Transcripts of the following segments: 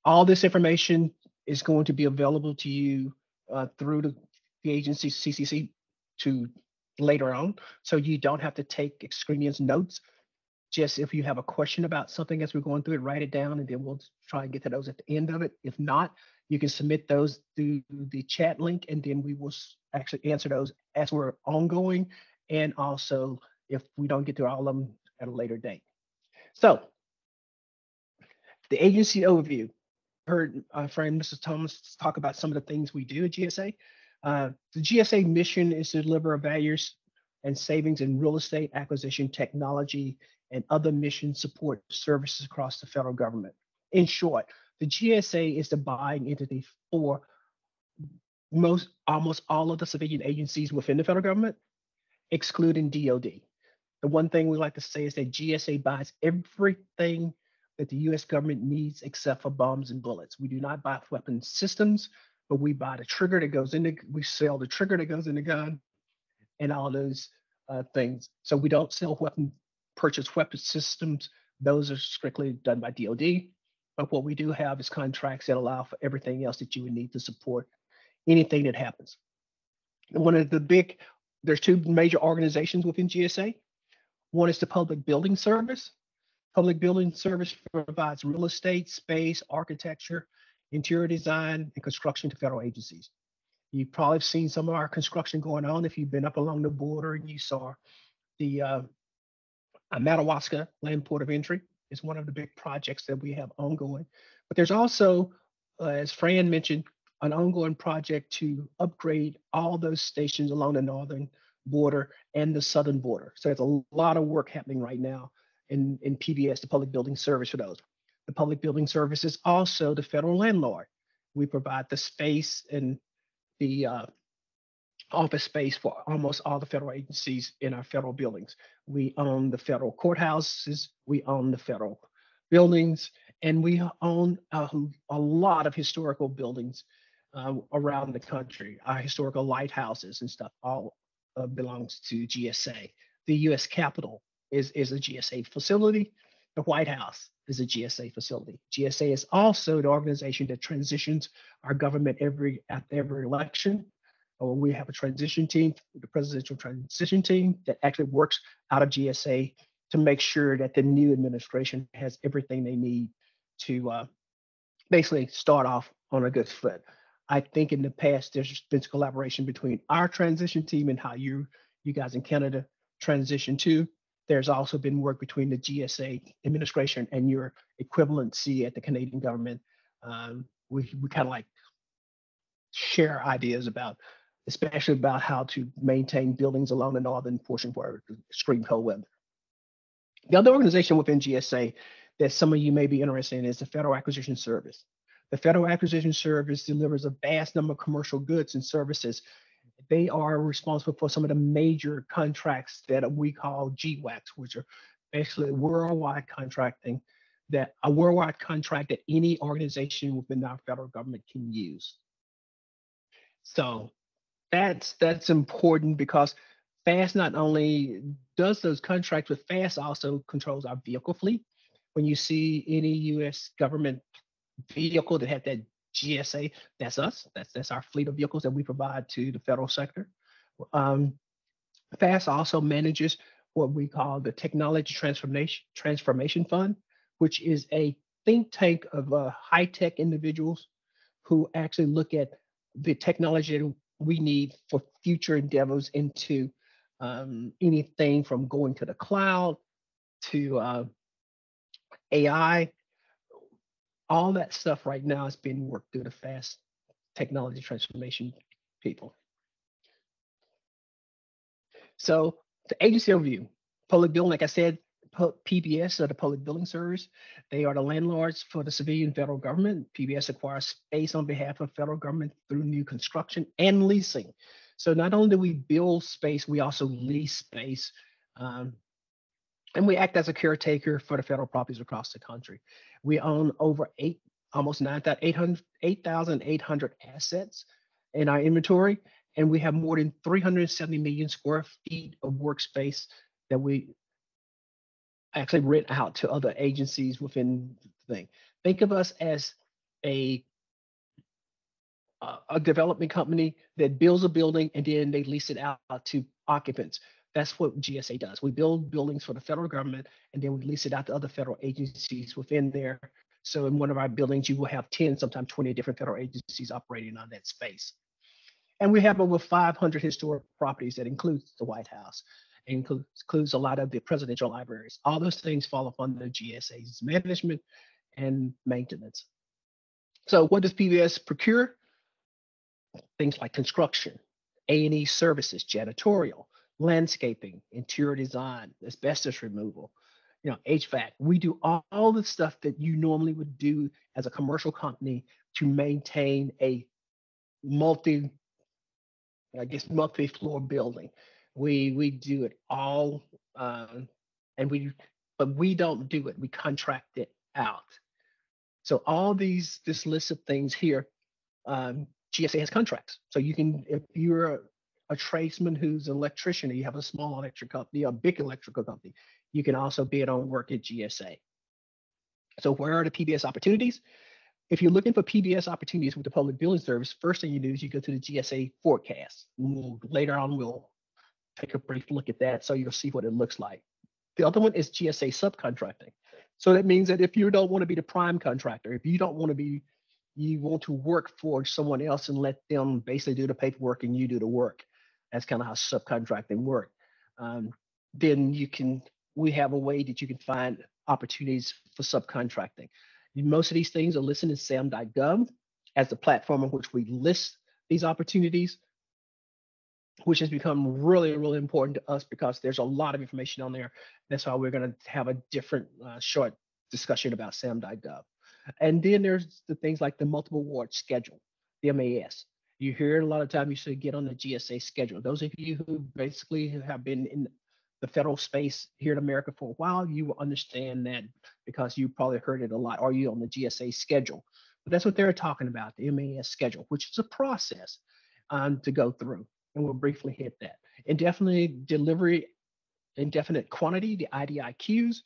All this information is going to be available to you through the agency CCC to later on. So you don't have to take extraneous notes. Just if you have a question about something as we're going through it, write it down, and then we'll try and get to those at the end of it. If not, you can submit those through the chat link, and then we will actually answer those as we're ongoing, and also if we don't get to all of them at a later date. So the agency overview. Heard our friend Mrs. Thomas talk about some of the things we do at GSA. The GSA mission is to deliver values and savings in real estate acquisition technology and other mission support services across the federal government. In short, the GSA is the buying entity for almost all of the civilian agencies within the federal government, excluding DoD. The one thing we like to say is that GSA buys everything that the US government needs except for bombs and bullets. We do not buy weapon systems, but we buy the trigger that goes in the, we sell the trigger that goes in the gun and all those things. So we don't sell purchase weapon systems. Those are strictly done by DoD. But what we do have is contracts that allow for everything else that you would need to support anything that happens. And there's two major organizations within GSA. One is the Public Building Service. Public Building Service provides real estate, space, architecture, interior design, and construction to federal agencies. You've probably seen some of our construction going on if you've been up along the border and you saw the Madawaska Land Port of Entry is one of the big projects that we have ongoing. But there's also, as Fran mentioned, an ongoing project to upgrade all those stations along the northern border and the southern border. So there's a lot of work happening right now in PBS, the Public Building Service for those. The Public Building Service is also the federal landlord. We provide the space and the office space for almost all the federal agencies in our federal buildings. We own the federal courthouses, we own the federal buildings, and we own a lot of historical buildings around the country. Our historical lighthouses and stuff all belongs to GSA. The U.S. Capitol is a GSA facility. The White House is a GSA facility. GSA is also the organization that transitions our government after every election. We have a transition team, the presidential transition team, that actually works out of GSA to make sure that the new administration has everything they need to basically start off on a good foot. I think in the past there's been collaboration between our transition team and how you guys in Canada transition to. There's also been work between the GSA administration and your equivalency at the Canadian government. We kind of like share ideas about, especially about how to maintain buildings along the northern portion where extreme cold weather. The other organization within GSA that some of you may be interested in is the Federal Acquisition Service. The Federal Acquisition Service delivers a vast number of commercial goods and services. They are responsible for some of the major contracts that we call GWACs, which are basically worldwide contracting, that a worldwide contract that any organization within our federal government can use. So that's important because FAST not only does those contracts, but FAST also controls our vehicle fleet. When you see any U.S. government vehicle that had that GSA, that's us. That's our fleet of vehicles that we provide to the federal sector. FAST also manages what we call the Technology Transformation Fund, which is a think tank of high-tech individuals who actually look at the technology that we need for future endeavors into anything from going to the cloud to AI. All that stuff right now is being worked through the FAST technology transformation people. So the agency overview, public building, like I said, PBS or the Public Building Service, they are the landlords for the civilian federal government. PBS acquires space on behalf of federal government through new construction and leasing. So not only do we build space, we also lease space. And we act as a caretaker for the federal properties across the country. We own over almost 8,800 assets in our inventory, and we have more than 370 million square feet of workspace that we actually rent out to other agencies within the thing. Think of us as a a development company that builds a building and then they lease it out to occupants. That's what GSA does. We build buildings for the federal government and then we lease it out to other federal agencies within there. So in one of our buildings, you will have 10, sometimes 20 different federal agencies operating on that space. And we have over 500 historic properties that includes the White House, includes a lot of the presidential libraries. All those things fall upon the GSA's management and maintenance. So what does PBS procure? Things like construction, A&E services, janitorial, landscaping, interior design, asbestos removal, HVAC. We do all the stuff that you normally would do as a commercial company to maintain a multi, multi-floor building. We do it all, but we don't do it. We contract it out. So all this list of things here, GSA has contracts. So you can, if you're a tradesman who's an electrician and you have a small electric company, a big electrical company, you can also bid on work at GSA. So where are the PBS opportunities? If you're looking for PBS opportunities with the Public Building Service, first thing you do is you go to the GSA forecast. Later on, we'll take a brief look at that so you'll see what it looks like. The other one is GSA subcontracting. So that means that if you don't want to be the prime contractor, if you don't want to be, you want to work for someone else and let them basically do the paperwork and you do the work. That's kind of how subcontracting works. Then we have a way that you can find opportunities for subcontracting. Most of these things are listed in sam.gov as the platform on which we list these opportunities, which has become really, really important to us because there's a lot of information on there. That's why we're going to have a different short discussion about sam.gov. And then there's the things like the multiple award schedule, the MAS. You hear a lot of time you say get on the GSA schedule. Those of you who basically have been in the federal space here in America for a while, you will understand that because you probably heard it a lot. Are you on the GSA schedule? But that's what they're talking about, the MAS schedule, which is a process to go through. And we'll briefly hit that. Indefinite delivery, indefinite quantity, the IDIQs.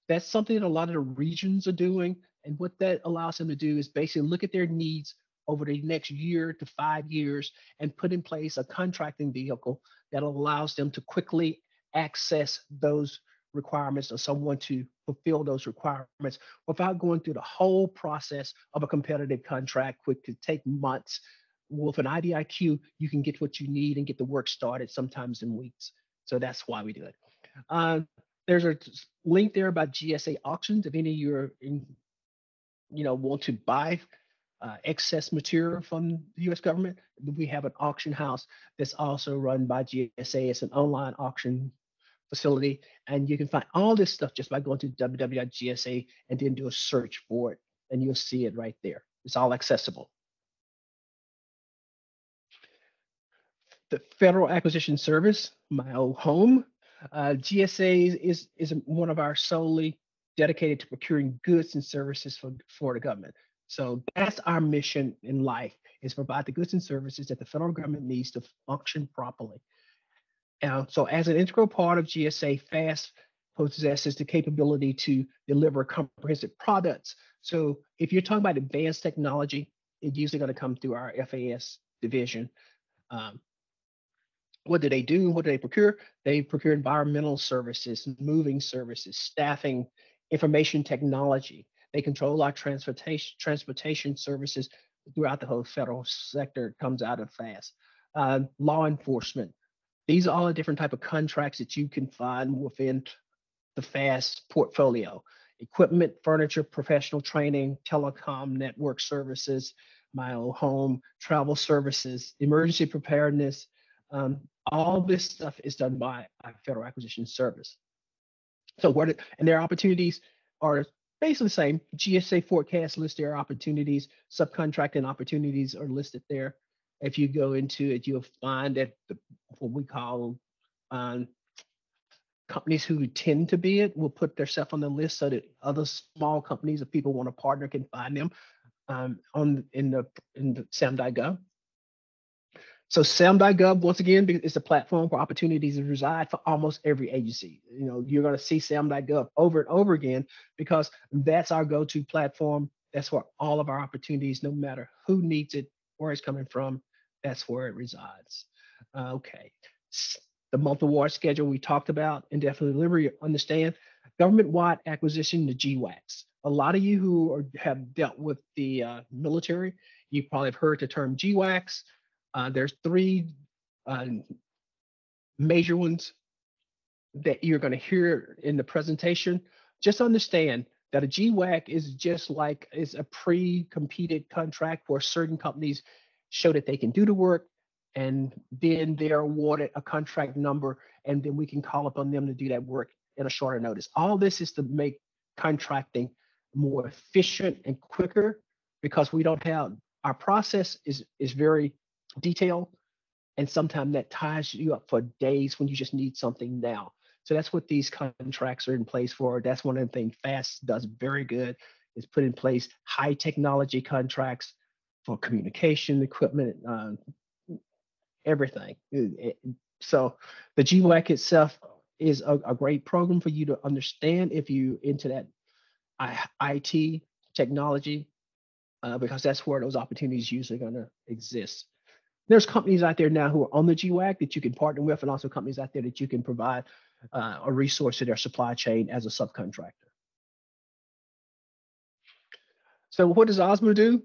That's something that a lot of the regions are doing. And what that allows them to do is basically look at their needs over the next year to 5 years and put in place a contracting vehicle that allows them to quickly access those requirements or someone to fulfill those requirements without going through the whole process of a competitive contract, which could take months. With an IDIQ, you can get what you need and get the work started sometimes in weeks. So that's why we do it. There's a link there about GSA auctions. If any of you want to buy excess material from the U.S. government, we have an auction house that's also run by GSA. It's an online auction facility, and you can find all this stuff just by going to www.gsa and then do a search for it, and you'll see it right there. It's all accessible. The Federal Acquisition Service, my old home, GSA is one of our solely dedicated to procuring goods and services for the government. So that's our mission in life, is provide the goods and services that the federal government needs to function properly. So as an integral part of GSA, FAST possesses the capability to deliver comprehensive products. So if you're talking about advanced technology, it's usually going to come through our FAS division. What do they do? What do they procure? They procure environmental services, moving services, staffing, information technology. They control our transportation services throughout the whole federal sector. It comes out of FAST. Law enforcement. These are all the different type of contracts that you can find within the FAST portfolio. Equipment, furniture, professional training, telecom, network services, my old home, travel services, emergency preparedness. All this stuff is done by our Federal Acquisition Service. So and their opportunities are basically the same. GSA forecast lists their opportunities. Subcontracting opportunities are listed there. If you go into it, you'll find that what we call companies who tend to be it will put themselves on the list so that other small companies or people want to partner can find them in the SAM.gov. So SAM.gov, once again, is a platform where opportunities reside for almost every agency. You're going to see SAM.gov over and over again because that's our go-to platform. That's where all of our opportunities, no matter who needs it, where it's coming from, that's where it resides. Okay. The multi-award schedule we talked about, indefinite delivery, understand. Government-wide acquisition, the GWACs. A lot of you who have dealt with the military, you probably have heard the term GWACs. There's three uh, major ones that you're going to hear in the presentation. Just understand that a GWAC is just like is a pre-competed contract where certain companies show that they can do the work, and then they're awarded a contract number, and then we can call upon them to do that work in a shorter notice. All this is to make contracting more efficient and quicker, because we don't have our process is very detailed, and sometimes that ties you up for days when you just need something now. So that's what these contracts are in place for. That's one of the things FAST does very good, is put in place high technology contracts for communication equipment, everything. So the GWAC itself is a great program for you to understand if you into that IT technology, because that's where those opportunities usually going to exist. There's companies out there now who are on the GWAC that you can partner with, and also companies out there that you can provide a resource to their supply chain as a subcontractor. So what does OSMA do?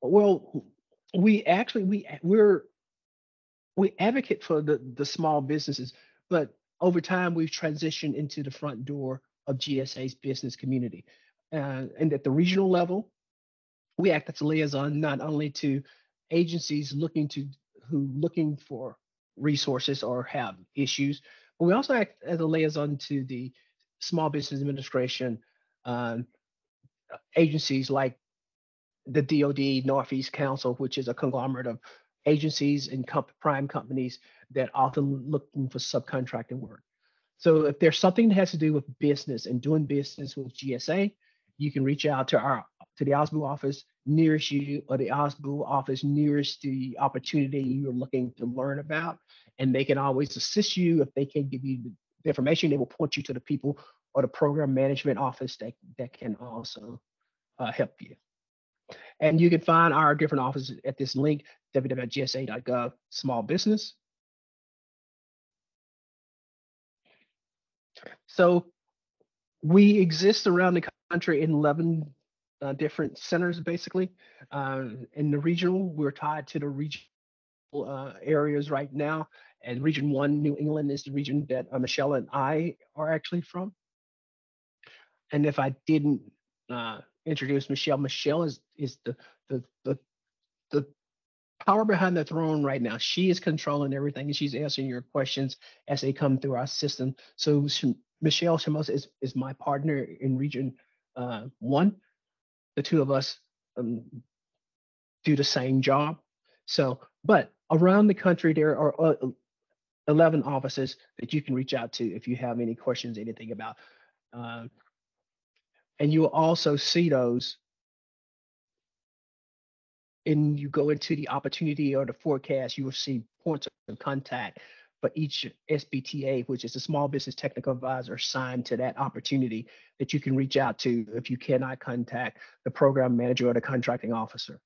Well, we actually we advocate for the small businesses, but over time we've transitioned into the front door of GSA's business community, and at the regional level, we act as a liaison not only to agencies looking for resources or have issues, but we also act as a liaison to the Small Business Administration, um, agencies like the DoD Northeast Council, which is a conglomerate of agencies and prime companies that often looking for subcontracting work. So if there's something that has to do with business and doing business with GSA, you can reach out to the OSBU office nearest you, or the OSBU office nearest the opportunity you're looking to learn about, and they can always assist you. If they can't give you the information, they will point you to the people or the program management office that can also help you. And you can find our different offices at this link, www.gsa.gov, small business. So we exist around the country in 11 different centers, basically. In the regional, we're tied to the regional areas right now. And Region 1, New England, is the region that Michelle and I are actually from. And if I didn't introduce Michelle, Michelle is the, the, the power behind the throne right now. She is controlling everything, and she's answering your questions as they come through our system. So Michelle Shamos is my partner in Region 1. The two of us do the same job. So, but around the country, there are 11 offices that you can reach out to if you have any questions, anything about. And you will also see those, and you go into the opportunity or the forecast, you will see points of contact for each SBTA, which is the Small Business Technical Advisor assigned to that opportunity, that you can reach out to if you cannot contact the program manager or the contracting officer.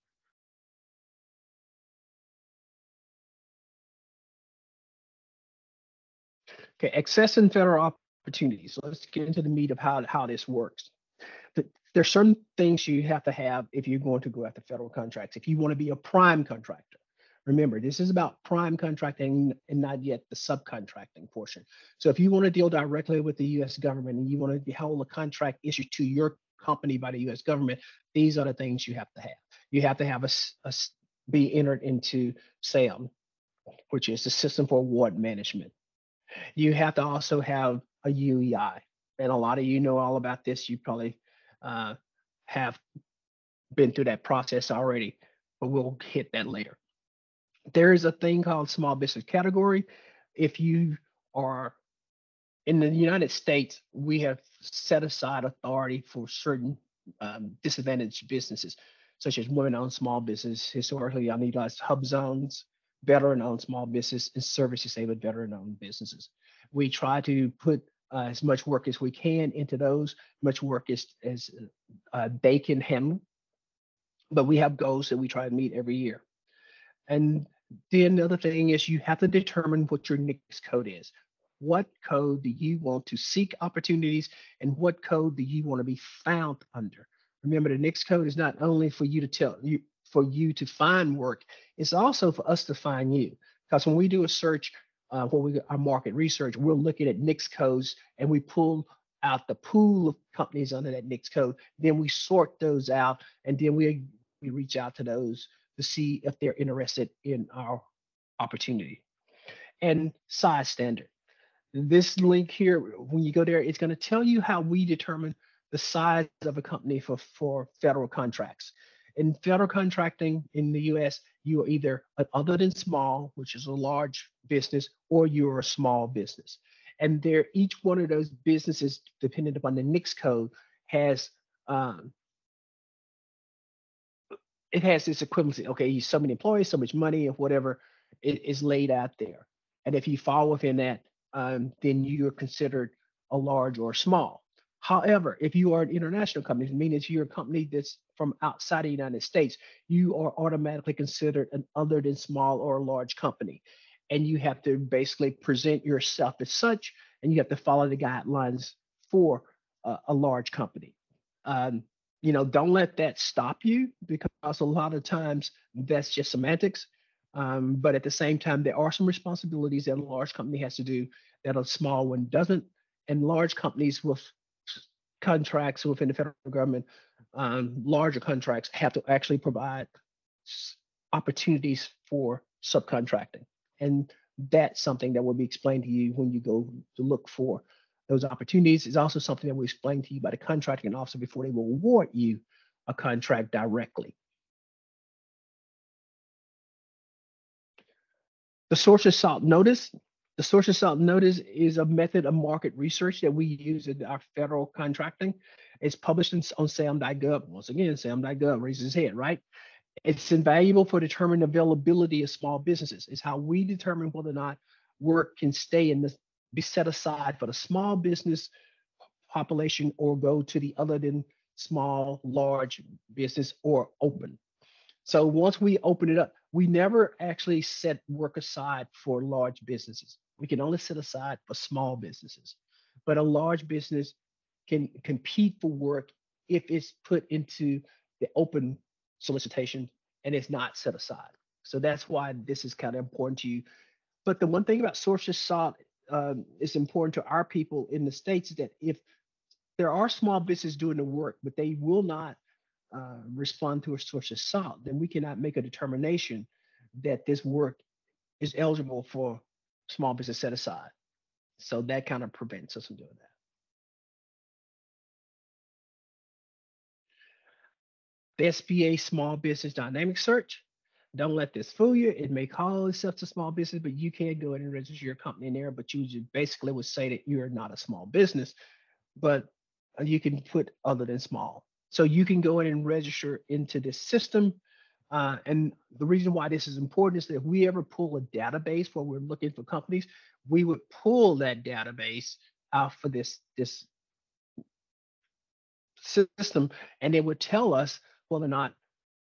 Okay, accessing federal opportunities. So let's get into the meat of how this works. There's certain things you have to have if you're going to go after federal contracts. If you want to be a prime contractor, remember, this is about prime contracting and not yet the subcontracting portion. So if you want to deal directly with the U.S. government and you want to hold a contract issued to your company by the U.S. government, these are the things you have to have. You have to have be entered into SAM, which is the System for Award Management. You have to also have a UEI. And a lot of you know all about this. You probably have been through that process already, but we'll hit that later. There is a thing called small business category. If you are in the United States, we have set aside authority for certain disadvantaged businesses, such as women-owned small business, historically utilized hub zones, veteran-owned small business, and service-disabled veteran-owned businesses. We try to put as much work as we can into those, much work as they can handle. But we have goals that we try to meet every year. And then the other thing is you have to determine what your NICS code is. What code do you want to seek opportunities, and what code do you want to be found under? Remember, the NICS code is not only for you to tell you for you to find work, it's also for us to find you. Because when we do a search, when we our market research, we're looking at NICS codes and we pull out the pool of companies under that NICS code. Then we sort those out, and then we reach out to those to see if they're interested in our opportunity. And size standard. This link here, when you go there, it's going to tell you how we determine the size of a company for federal contracts. In federal contracting in the US, you are either an other than small, which is a large business, or you're a small business. And there, each one of those businesses, depending upon the NICS code, has it has this equivalency. Okay, so many employees, so much money, or whatever is laid out there. And if you fall within that, then you're considered a large or small. However, if you are an international company, meaning if you're a company that's from outside the United States, you are automatically considered an other than small or a large company. And you have to basically present yourself as such, and you have to follow the guidelines for a large company. Um, don't let that stop you, because a lot of times that's just semantics. But at the same time, there are some responsibilities that a large company has to do that a small one doesn't. And large companies with contracts within the federal government, larger contracts, have to actually provide opportunities for subcontracting. And that's something that will be explained to you when you go to look for those opportunities. Is also something that will explain to you by the contracting officer before they will award you a contract directly. The sources sought notice. The sources sought notice is a method of market research that we use in our federal contracting. It's published on SAM.gov. Once again, SAM.gov raises his head, right? It's invaluable for determining availability of small businesses. It's how we determine whether or not work can stay in this, be set aside for the small business population, or go to the other than small, large business, or open. So once we open it up, we never actually set work aside for large businesses. We can only set aside for small businesses. But a large business can compete for work if it's put into the open solicitation and it's not set aside. So that's why this is kind of important to you. But the one thing about sources sought is important to our people in the States is that if there are small businesses doing the work, but they will not respond to a sources sought, then we cannot make a determination that this work is eligible for small business set aside. So that kind of prevents us from doing that. The SBA Small Business Dynamic Search. Don't let this fool you. It may call itself a small business, but you can't go in and register your company in there. But you basically would say that you're not a small business, but you can put other than small. So you can go in and register into this system. And the reason why this is important is that if we ever pull a database where we're looking for companies, we would pull that database out for this system, and it would tell us whether or not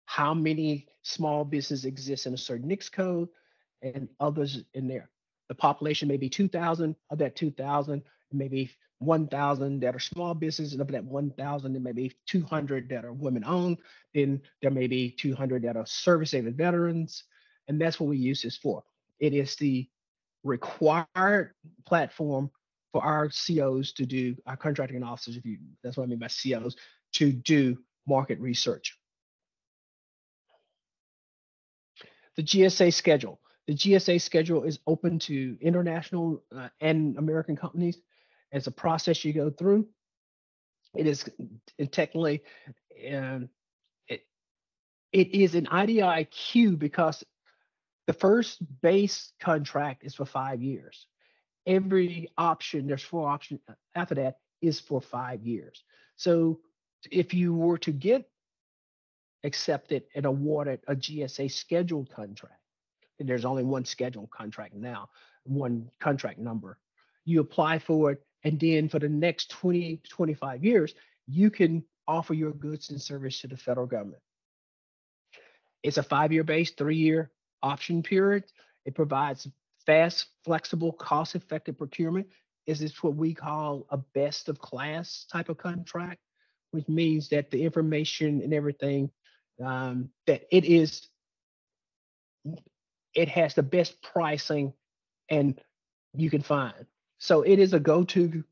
how many small businesses exist in a certain NICS code and others in there. The population may be 2,000. Of that 2,000, maybe 1,000 that are small businesses, and of that 1,000, there may be 200 that are women-owned. Then there may be 200 that are service-saving veterans, and that's what we use this for. It is the required platform for our COs to do, our contracting officers, if you, that's what I mean by COs, to do market research. The GSA schedule. The GSA schedule is open to international and American companies. It's a process you go through. It is technically, it is an IDIQ because the first base contract is for 5 years. Every option, there's 4 options after that, is for 5 years. So if you were to get accepted and awarded a GSA scheduled contract, and there's only one scheduled contract now, one contract number, you apply for it And then for the next 20 to 25 years, you can offer your goods and service to the federal government. It's a 5-year base, 3-year option period. It provides fast, flexible, cost-effective procurement. Is this what we call a best of class type of contract, which means that the information and everything that it has the best pricing and you can find. So it is a go-to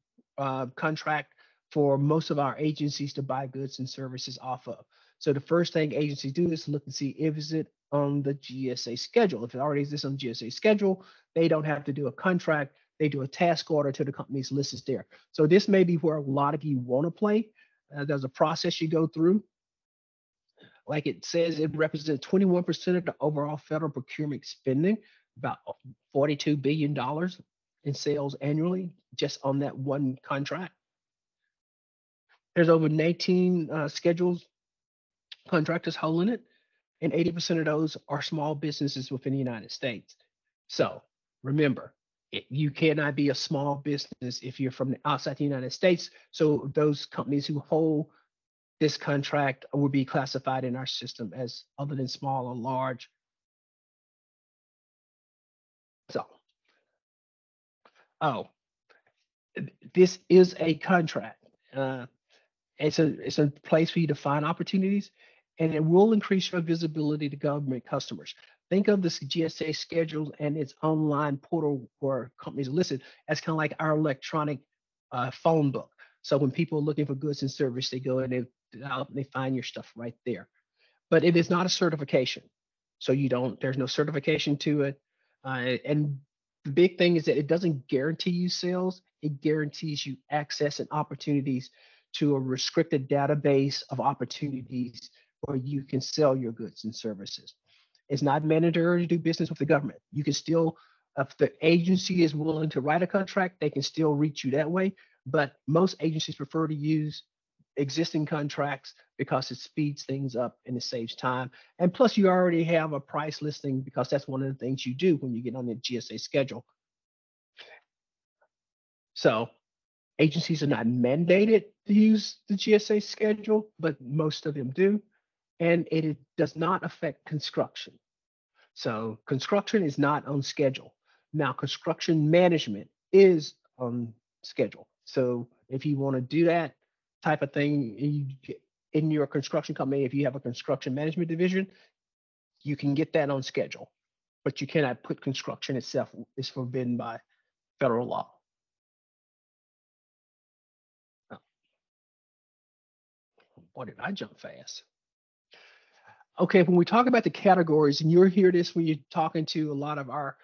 contract for most of our agencies to buy goods and services off of. So the first thing agencies do is look and see if is it on the GSA schedule. If it already exists on the GSA schedule, they don't have to do a contract. They do a task order to the company's list is there. So this may be where a lot of you want to play. There's a process you go through. Like it says, it represents 21% of the overall federal procurement spending, about $42 billion in sales annually, just on that one contract. There's over 19 schedules contractors holding it, and 80% of those are small businesses within the United States. So remember, you cannot be a small business if you're from outside the United States. So those companies who hold this contract will be classified in our system as other than small or large. So, oh, this is a contract. It's a place for you to find opportunities, and it will increase your visibility to government customers. Think of this GSA schedule and its online portal where companies are listed as kind of like our electronic phone book. So when people are looking for goods and service, they go and they find your stuff right there. But it is not a certification, so there's no certification to it. And the big thing is that it doesn't guarantee you sales. It guarantees you access and opportunities to a restricted database of opportunities where you can sell your goods and services. It's not mandatory to do business with the government. You can still, if the agency is willing to write a contract, they can still reach you that way. But most agencies prefer to use existing contracts because it speeds things up and it saves time. And plus, you already have a price listing because that's one of the things you do when you get on the GSA schedule. So agencies are not mandated to use the GSA schedule, but most of them do. And it does not affect construction. So construction is not on schedule. Now, construction management is on schedule. So if you want to do that type of thing in your construction company, if you have a construction management division, you can get that on schedule, but you cannot put construction itself. Is forbidden by federal law. Oh, boy, did I jump fast. Okay, when we talk about the categories, and you'll hear this when you're talking to a lot of our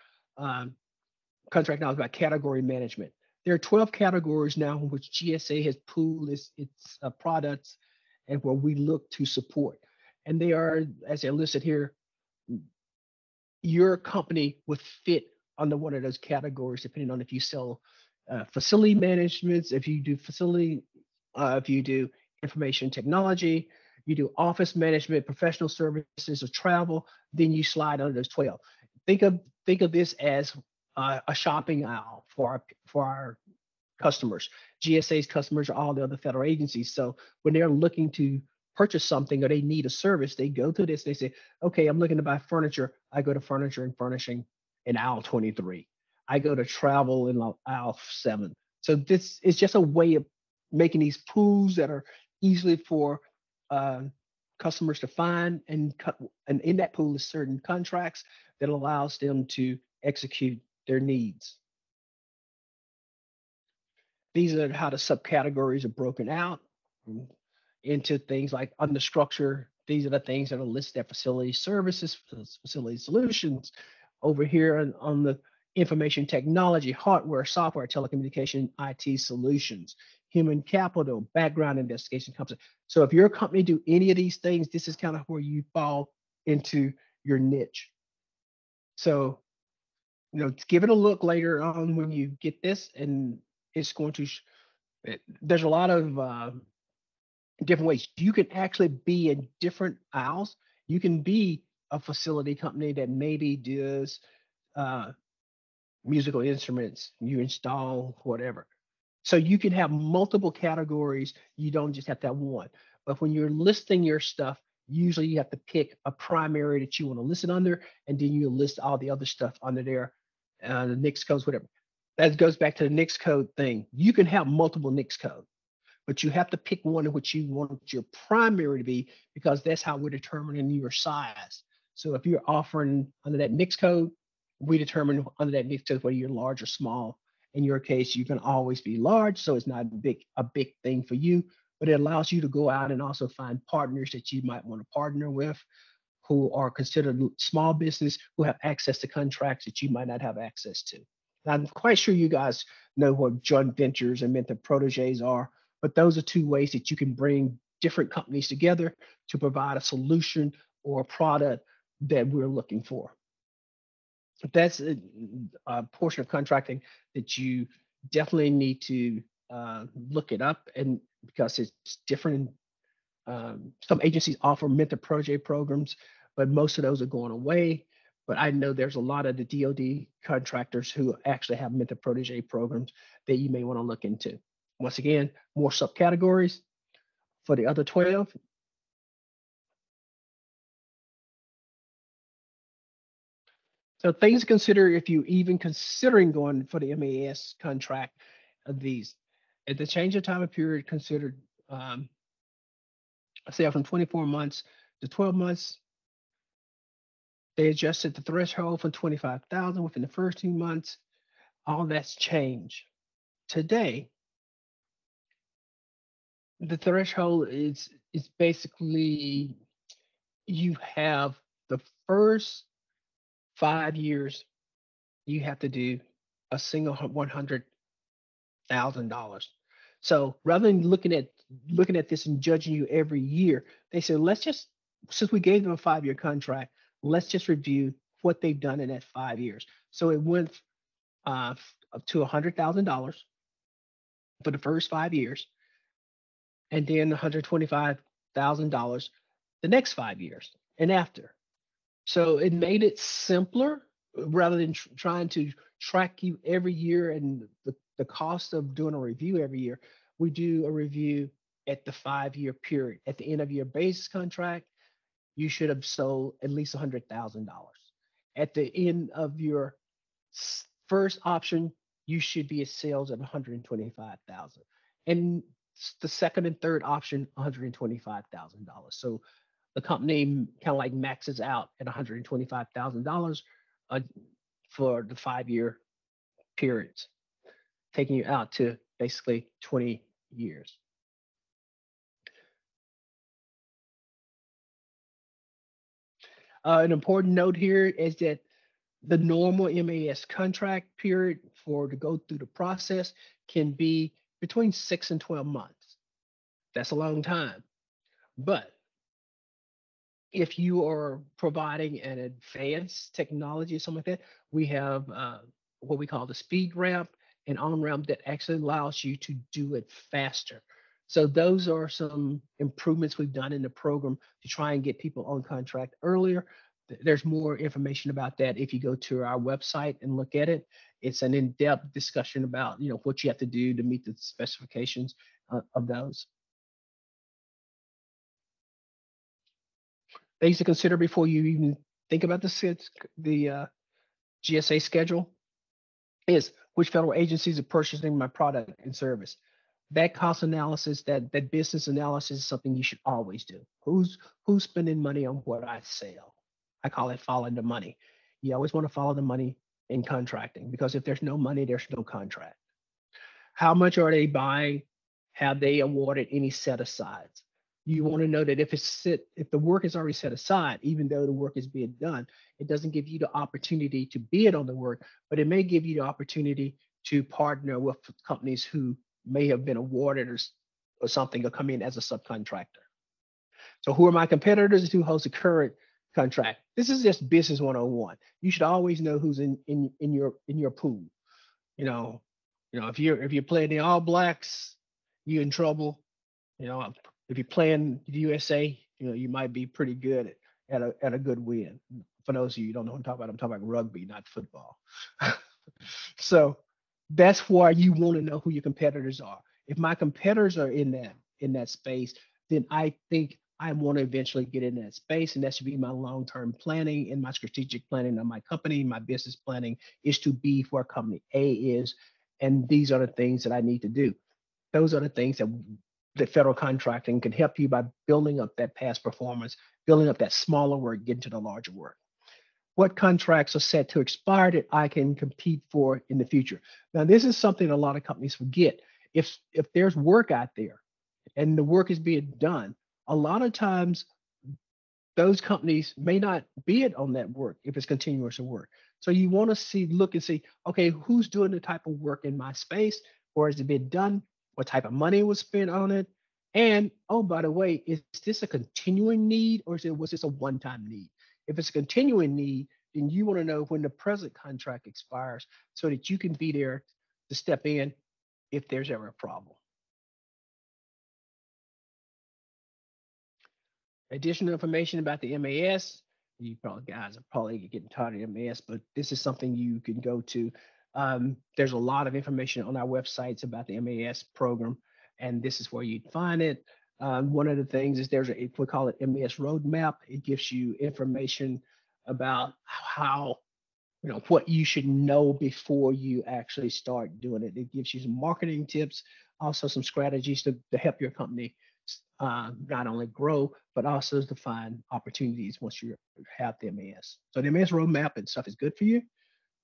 contract knowledge about category management. There are 12 categories now in which GSA has pooled its products and where we look to support. And they are, as they're listed here, your company would fit under one of those categories, depending on if you sell facility managements, if you do if you do information technology, you do office management, professional services, or travel, then you slide under those 12. Think of this as a shopping aisle for our customers. GSA's customers are all the other federal agencies. So when they're looking to purchase something or they need a service, they go to this. They say, okay, I'm looking to buy furniture. I go to furniture and furnishing in aisle 23. I go to travel in aisle 7. So this is just a way of making these pools that are easily for customers to find, and in that pool is certain contracts that allows them to execute their needs. These are how the subcategories are broken out into things like under structure. These are the things that are listed at facility services, facility solutions. Over here on the information technology, hardware, software, telecommunication, IT solutions, human capital, background investigation company. So if your company do any of these things, this is kind of where you fall into your niche. So, give it a look later on when you get this, and it's going to, there's a lot of different ways. You can actually be in different aisles. You can be a facility company that maybe does musical instruments, you install whatever. So you can have multiple categories. You don't just have to have one. But when you're listing your stuff, usually you have to pick a primary that you want to list it under, and then you list all the other stuff under there, the NICS codes, whatever. That goes back to the NICS code thing. You can have multiple NICS code, but you have to pick one in which you want your primary to be, because that's how we're determining your size. So if you're offering under that NICS code, we determine under that NICS code whether you're large or small. In your case, you can always be large, so it's not a big thing for you, but it allows you to go out and also find partners that you might want to partner with, who are considered small business, who have access to contracts that you might not have access to. And I'm quite sure you guys know what joint ventures and mentor proteges are, but those are two ways that you can bring different companies together to provide a solution or a product that we're looking for. That's a portion of contracting that you definitely need to look it up, and because it's different. Some agencies offer mentor protege programs, but most of those are going away. But I know there's a lot of the DoD contractors who actually have mentor protege programs that you may want to look into. Once again, more subcategories for the other 12. So things to consider if you even considering going for the MAS contract of these. At the change of time of period considered, say from 24 months to 12 months, they adjusted the threshold from 25,000 within the first 2 months. All that's changed. Today, the threshold is basically you have the first 5 years you have to do a single $100,000. So rather than looking at this and judging you every year, they said let's just, since we gave them a 5-year contract, let's just review what they've done in that 5 years. So it went up to $100,000 for the first 5 years, and then $125,000 the next 5 years and after. So it made it simpler rather than trying to track you every year and the cost of doing a review every year. We do a review at the 5-year period. At the end of your base contract, you should have sold at least $100,000. At the end of your first option, you should be at sales of 125,000. And the second and third option, $125,000. So the company kind of like maxes out at $125,000 for the 5-year periods, taking you out to basically 20 years. An important note here is that the normal MAS contract period to go through the process can be between 6 and 12 months. That's a long time. But if you are providing an advanced technology or something like that, we have what we call the speed ramp and on ramp that actually allows you to do it faster. So those are some improvements we've done in the program to try and get people on contract earlier. There's more information about that if you go to our website and look at it. It's an in-depth discussion about what you have to do to meet the specifications of those. Things to consider before you even think about the GSA schedule is which federal agencies are purchasing my product and service. That cost analysis, that business analysis is something you should always do. Who's spending money on what I sell? I call it following the money. You always want to follow the money in contracting, because if there's no money, there's no contract. How much are they buying? Have they awarded any set asides? You want to know that if the work is already set aside, even though the work is being done, it doesn't give you the opportunity to bid on the work, but it may give you the opportunity to partner with companies who may have been awarded or something, or come in as a subcontractor. So who are my competitors? Who holds the current contract? This is just business 101. You should always know who's in your pool. If you're playing the All Blacks, you're in trouble. If you're playing the USA, you might be pretty good at a good win. For those of you who don't know what I'm talking about rugby, not football. So That's why you want to know who your competitors are. If my competitors are in that space, then I think I want to eventually get in that space, and that should be my long-term planning and my strategic planning of my company. My business planning is to be where company A is, and these are the things that I need to do. Those are the things that federal contracting can help you by building up that past performance, building up that smaller work, getting to the larger work. What contracts are set to expire that I can compete for in the future? Now, this is something a lot of companies forget. If there's work out there and the work is being done, a lot of times those companies may not bid on that work if it's continuous work. So you want to look and see, okay, who's doing the type of work in my space, or has it been done? What type of money was spent on it? And oh, by the way, is this a continuing need, or was this a one-time need? If it's a continuing need, then you want to know when the present contract expires so that you can be there to step in if there's ever a problem. Additional information about the MAS. You probably guys are probably getting tired of MAS, but this is something you can go to. There's a lot of information on our websites about the MAS program, and this is where you'd find it. One of the things is we call it MAS roadmap. It gives you information about how, what you should know before you actually start doing it. It gives you some marketing tips, also some strategies to help your company not only grow, but also to find opportunities once you have the MAS. So the MAS roadmap and stuff is good for you.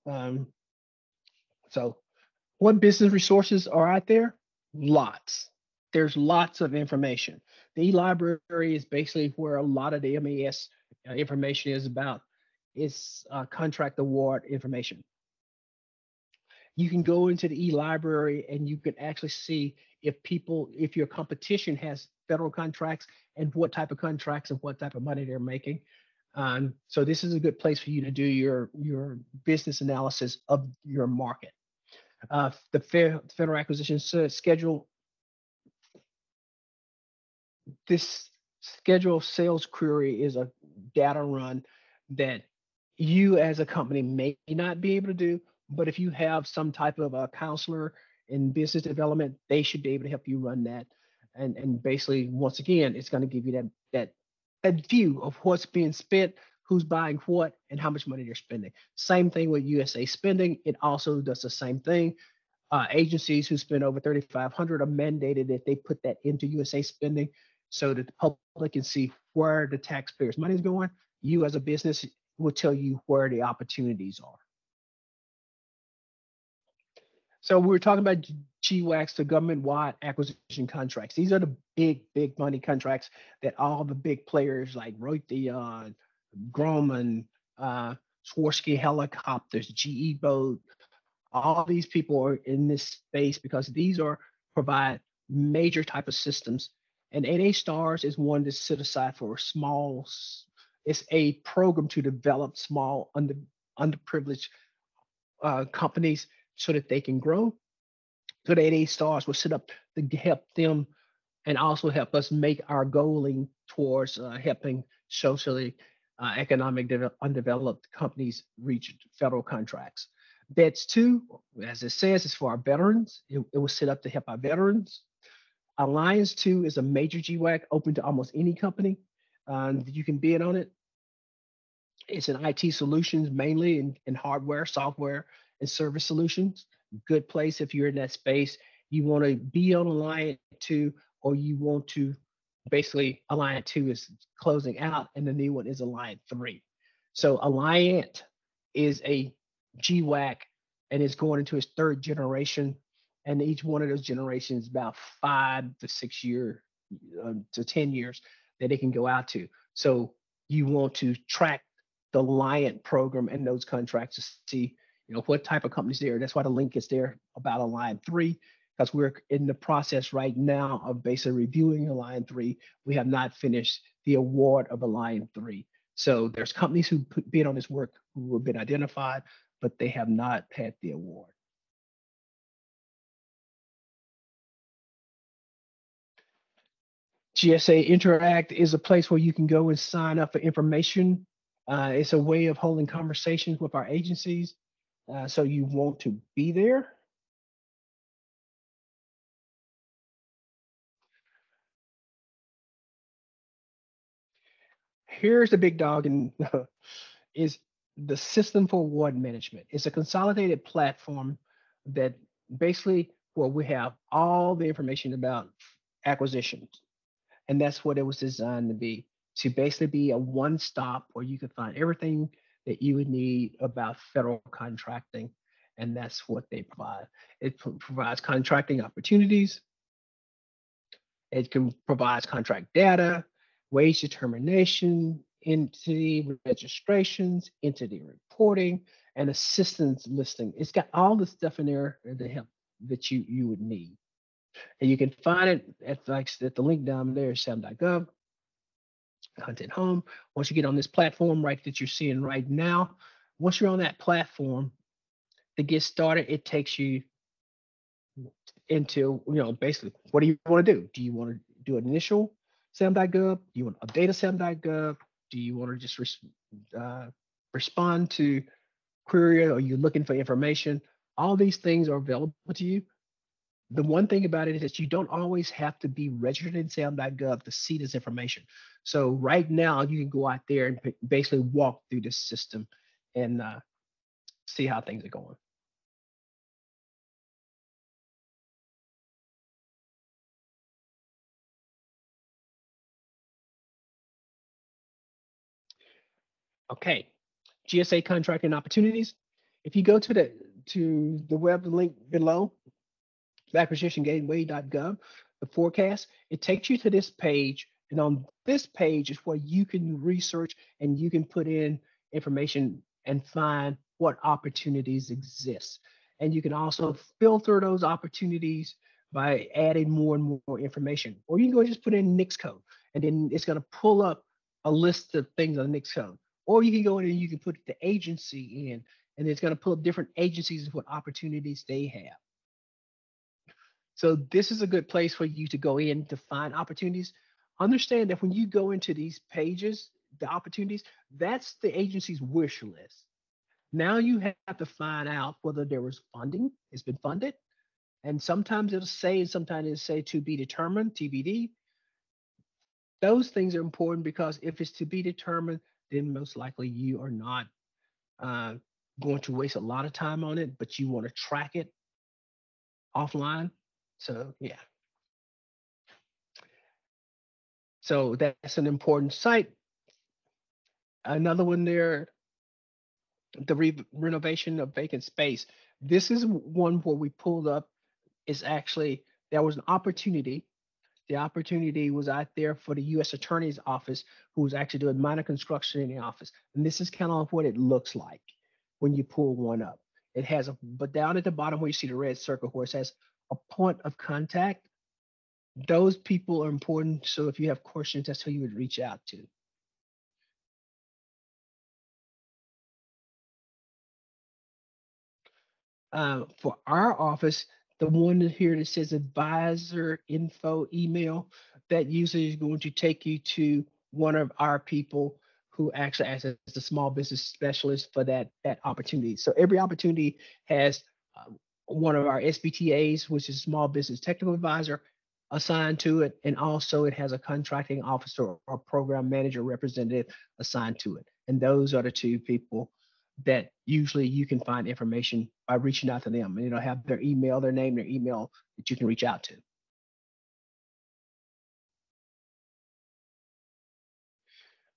Um, so what business resources are out there? Lots. There's lots of information. The e-library is basically where a lot of the MAS information is about. It's contract award information. You can go into the e-library and you can actually see if your competition has federal contracts and what type of contracts and what type of money they're making. So this is a good place for you to do your business analysis of your market. The federal acquisition schedule. This schedule sales query is a data run that you as a company may not be able to do, but if you have some type of a counselor in business development, they should be able to help you run that. And basically, once again, it's going to give you that view of what's being spent, who's buying what, and how much money they're spending. Same thing with USA Spending. It also does the same thing. Agencies who spend over 3,500 are mandated that they put that into USA Spending so that the public can see where the taxpayers' money is going. You as a business will tell you where the opportunities are. So we were talking about GWACs, the government-wide acquisition contracts. These are the big money contracts that all the big players like Raytheon, Grumman, Sikorsky Helicopters, GE Boat, all these people are in this space because these provide major type of systems. And 8A Stars is one that's set aside for small. It's a program to develop small underprivileged companies so that they can grow. So the 8A Stars will set up to help them and also help us make our goaling towards helping socially economic undeveloped companies reach federal contracts. BEDS 2, as it says, is for our veterans. It was set up to help our veterans. Alliance 2 is a major GWAC open to almost any company. You can bid on it. It's an IT solutions, mainly in hardware, software, and service solutions. Good place if you're in that space. You want to be on Alliant 2, or you want to basically Alliant 2 is closing out, and the new one is Alliant 3. So Alliant is a GWAC and it's going into its third generation. And each one of those generations about 5 to 6 years to 10 years that it can go out to. So you want to track the Alliant program and those contracts to see, what type of companies there. That's why the link is there about Alliant 3, because we're in the process right now of basically reviewing Alliant 3. We have not finished the award of Alliant 3. So there's companies who bid on this work who have been identified, but they have not had the award. GSA Interact is a place where you can go and sign up for information. It's a way of holding conversations with our agencies. So you want to be there. here's the big dog, and is the System for Award Management. It's a consolidated platform that basically where we have all the information about acquisitions, and that's what it was designed to be. To basically be a one-stop where you can find everything that you would need about federal contracting, and that's what they provide. It provides contracting opportunities. It can provides contract data, wage determination, entity registrations, entity reporting, and assistance listing. It's got all the stuff in there to help that you would need. And you can find it at the link down there, sam.gov, content home. Once you get on this platform right that you're seeing right now, once you're on that platform, to get started, it takes you into, basically, what do you want to do? Do you want to do an initial sam.gov? Do you want to update a sam.gov? Do you want to just respond to query? Are you looking for information? All these things are available to you. The one thing about it is that you don't always have to be registered in sam.gov to see this information. So right now, you can go out there and basically walk through this system and see how things are going. Okay, GSA contracting opportunities. If you go to the web link below, acquisitiongateway.gov, the forecast, it takes you to this page. And on this page is where you can research and you can put in information and find what opportunities exist. And you can also filter those opportunities by adding more and more information. Or you can go and just put in NAICS code, and then it's going to pull up a list of things on NAICS code. Or you can go in and you can put the agency in, and it's going to pull up different agencies and what opportunities they have. So this is a good place for you to go in to find opportunities. Understand that when you go into these pages, the opportunities, that's the agency's wish list. Now you have to find out whether there was funding, it's been funded. And sometimes it'll say, and sometimes it'll say to be determined, TBD. Those things are important because if it's to be determined, then most likely you are not going to waste a lot of time on it, but you want to track it offline. So yeah. So that's an important site. Another one there, the renovation of vacant space. This is one where we pulled up. Is actually there was an opportunity. The opportunity was out there for the U.S. Attorney's Office, who was actually doing minor construction in the office. And this is kind of what it looks like when you pull one up. It has but down at the bottom where you see the red circle where it says a point of contact, those people are important. So if you have questions, that's who you would reach out to. For our office, the one here that says advisor info email, that usually is going to take you to one of our people who actually acts as the small business specialist for that opportunity. So every opportunity has one of our SBTAs, which is small business technical advisor, assigned to it, and also it has a contracting officer or program manager representative assigned to it. And those are the two people that usually you can find information by reaching out to them. And it'll have their email, their name, their email that you can reach out to.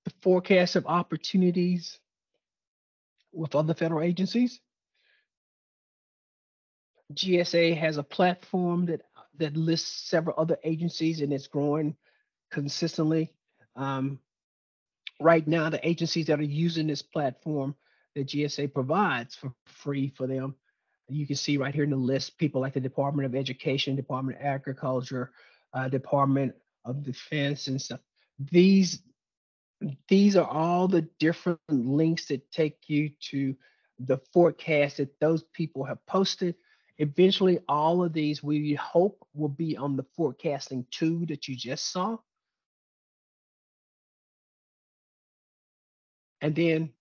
The forecast of opportunities with other federal agencies. GSA has a platform that lists several other agencies, and it's growing consistently. Right now, the agencies that are using this platform that GSA provides for free for them, you can see right here in the list people like the Department of Education, Department of Agriculture, Department of Defense, and stuff. These are all the different links that take you to the forecast that those people have posted. Eventually, all of these we hope will be on the forecasting 2 that you just saw. And then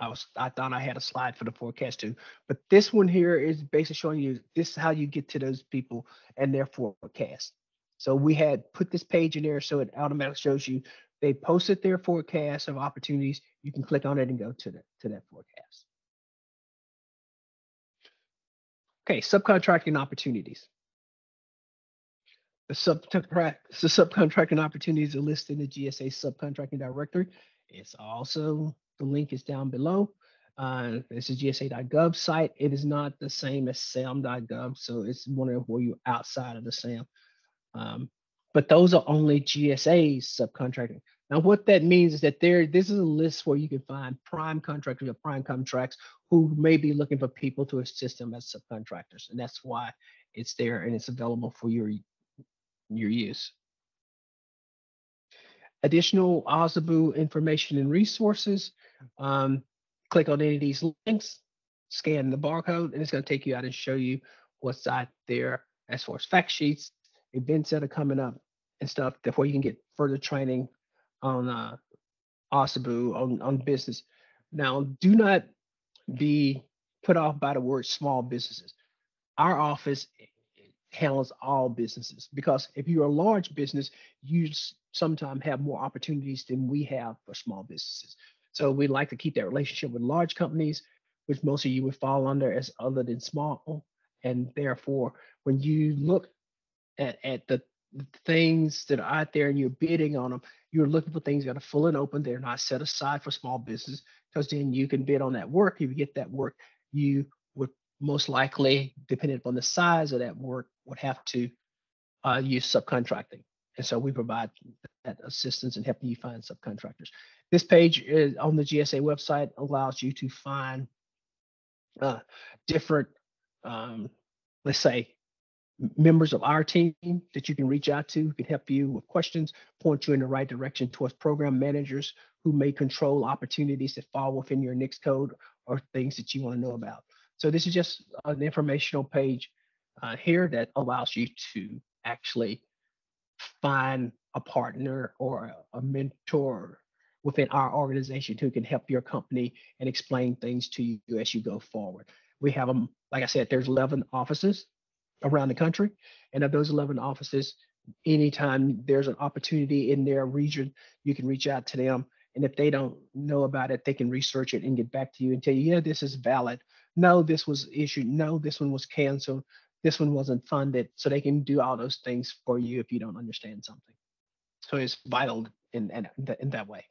I thought I had a slide for the forecast too, but this one here is basically showing you this is how you get to those people and their forecast. So we had put this page in there so it automatically shows you They posted their forecast of opportunities. You can click on it and go to that forecast. Okay, subcontracting opportunities. The subcontracting opportunities are listed in the GSA subcontracting directory. It's also, the link is down below. This is gsa.gov site. It is not the same as sam.gov, so it's one of where you're outside of the SAM. But those are only GSA subcontracting. Now, what that means is that this is a list where you can find prime contractors or prime contracts who may be looking for people to assist them as subcontractors, and that's why it's there and it's available for your use. Additional OSABU information and resources. Click on any of these links, scan the barcode, and it's going to take you out and show you what's out there as far as fact sheets, events that are coming up, and stuff. Therefore, you can get further training on OSABU, on business. Now, do not be put off by the word small businesses. Our office handles all businesses, because if you're a large business, you sometimes have more opportunities than we have for small businesses. So we like to keep that relationship with large companies, which most of you would fall under as other than small. And therefore, when you look at the things that are out there and you're bidding on them, you're looking for things that are full and open. They're not set aside for small business, because then you can bid on that work. If you get that work, you would most likely, depending upon the size of that work, would have to use subcontracting. And so we provide that assistance in helping you find subcontractors. This page is on the GSA website, allows you to find different, let's say, members of our team that you can reach out to, who can help you with questions, point you in the right direction towards program managers who may control opportunities that fall within your NICS code or things that you want to know about. So this is just an informational page here that allows you to actually find a partner or a mentor within our organization who can help your company and explain things to you as you go forward. We have them, like I said, there's 11 offices around the country. And of those 11 offices, anytime there's an opportunity in their region, you can reach out to them. And if they don't know about it, they can research it and get back to you and tell you, yeah, this is valid. No, this was issued. No, this one was canceled. This one wasn't funded. So they can do all those things for you if you don't understand something. So it's vital in that way.